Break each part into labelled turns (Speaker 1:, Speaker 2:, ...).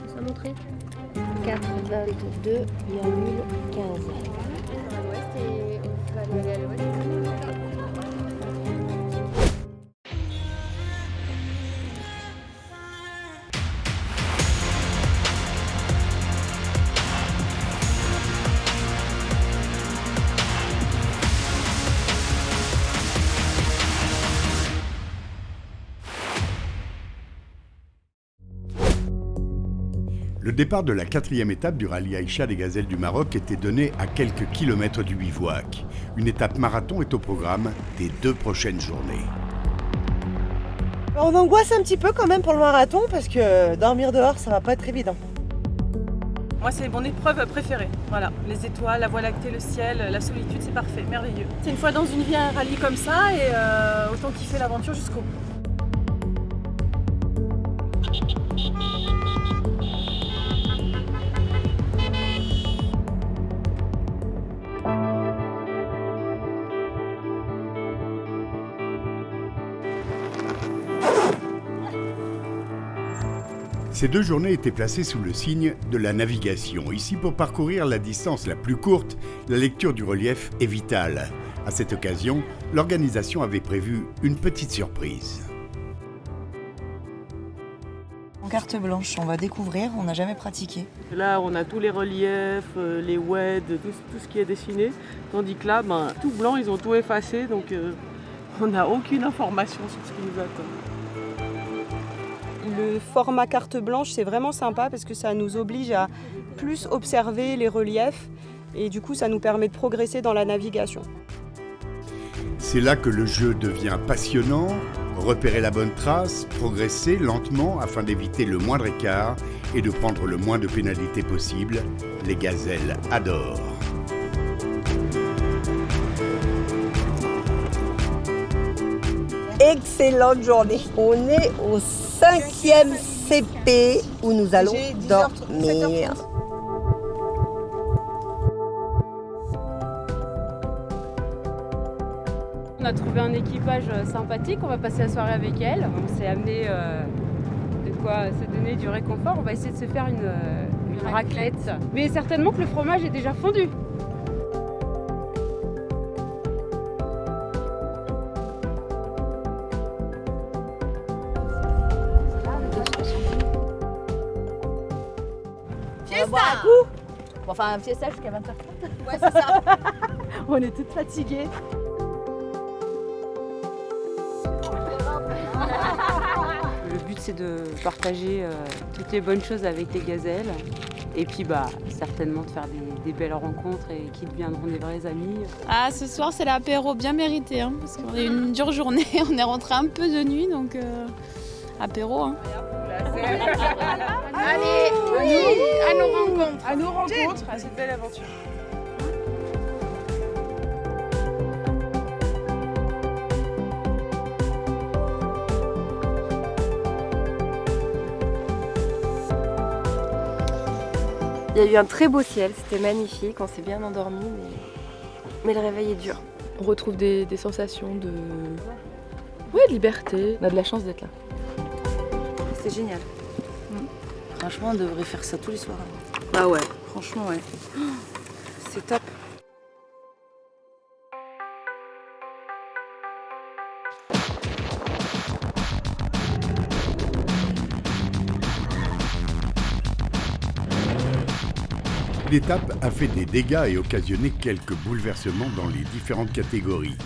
Speaker 1: Ça montrer 4,22,15.
Speaker 2: Le départ de la 4e étape du rallye Aïcha des Gazelles du Maroc était donné à quelques kilomètres du bivouac. Une étape marathon est au programme des 2 prochaines journées.
Speaker 3: On angoisse un petit peu quand même pour le marathon parce que dormir dehors ça va pas être évident.
Speaker 4: Moi c'est mon épreuve préférée, voilà. Les étoiles, la voie lactée, le ciel, la solitude, c'est parfait, merveilleux. C'est une fois dans une vie un rallye comme ça et autant kiffer l'aventure jusqu'au bout.
Speaker 2: Ces 2 journées étaient placées sous le signe de la navigation. Ici, pour parcourir la distance la plus courte, la lecture du relief est vitale. À cette occasion, l'organisation avait prévu une petite surprise.
Speaker 5: En carte blanche, on va découvrir, on n'a jamais pratiqué.
Speaker 4: Là on a tous les reliefs, les WED, tout ce qui est dessiné. Tandis que là, tout blanc, ils ont tout effacé, donc on n'a aucune information sur ce qui nous attend. Le format carte blanche, c'est vraiment sympa parce que ça nous oblige à plus observer les reliefs et du coup ça nous permet de progresser dans la navigation.
Speaker 2: C'est là que le jeu devient passionnant, repérer la bonne trace, progresser lentement afin d'éviter le moindre écart et de prendre le moins de pénalités possible. Les gazelles adorent.
Speaker 6: Excellente journée. On est au 5e CP où nous allons dormir.
Speaker 7: On a trouvé un équipage sympathique, on va passer la soirée avec elle. On s'est amené de quoi se donner du réconfort. On va essayer de se faire une raclette. Mais certainement que le fromage est déjà fondu.
Speaker 1: Fiesta! Enfin, fiesta jusqu'à 20h30.
Speaker 7: Ouais, c'est ça. On est toutes fatiguées. Le but c'est de partager toutes les bonnes choses avec les gazelles et puis certainement de faire des belles rencontres et qui deviendront des vrais amis.
Speaker 8: Ah, ce soir c'est l'apéro bien mérité parce qu'on a eu une dure journée, on est rentré un peu de nuit donc apéro.
Speaker 1: Allez, à nos rencontres.
Speaker 4: À nos rencontres, à cette belle aventure.
Speaker 9: Il y a eu un très beau ciel, c'était magnifique, on s'est bien endormi, mais le réveil est dur.
Speaker 10: On retrouve des sensations de liberté, on a de la chance d'être là.
Speaker 5: C'est génial. Franchement, on devrait faire ça tous les soirs.
Speaker 4: Ah ouais, franchement ouais.
Speaker 5: C'est top.
Speaker 2: L'étape a fait des dégâts et occasionné quelques bouleversements dans les différentes catégories.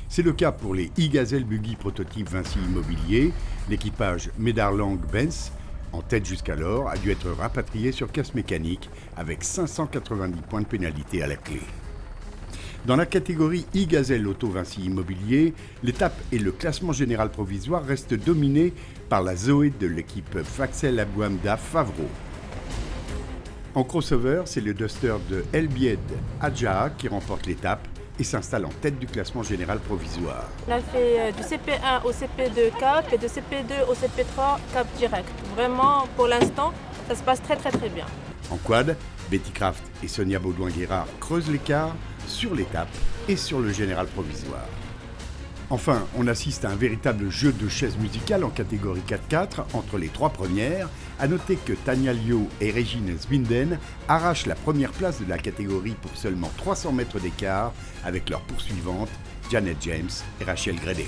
Speaker 2: C'est le cas pour les e-Gazelle Buggy prototype Vinci Immobilier. L'équipage Medarlang-Benz, en tête jusqu'alors, a dû être rapatrié sur casse mécanique avec 590 points de pénalité à la clé. Dans la catégorie e-Gazelle Auto Vinci Immobilier, l'étape et le classement général provisoire restent dominés par la Zoé de l'équipe Faxel Abouamda Favreau. En crossover, c'est le Duster de El Bied Adjaha qui remporte l'étape et s'installe en tête du classement général provisoire.
Speaker 11: On a fait du CP1 au CP2 Cap et de CP2 au CP3 Cap direct. Vraiment, pour l'instant, ça se passe très bien.
Speaker 2: En quad, Betty Kraft et Sonia Baudouin-Guérard creusent l'écart sur l'étape et sur le général provisoire. Enfin, on assiste à un véritable jeu de chaises musicales en catégorie 4x4 entre les 3 premières. A noter que Tania Liu et Regine Sbinden arrachent la première place de la catégorie pour seulement 300 mètres d'écart avec leurs poursuivantes Janet James et Rachel Grede.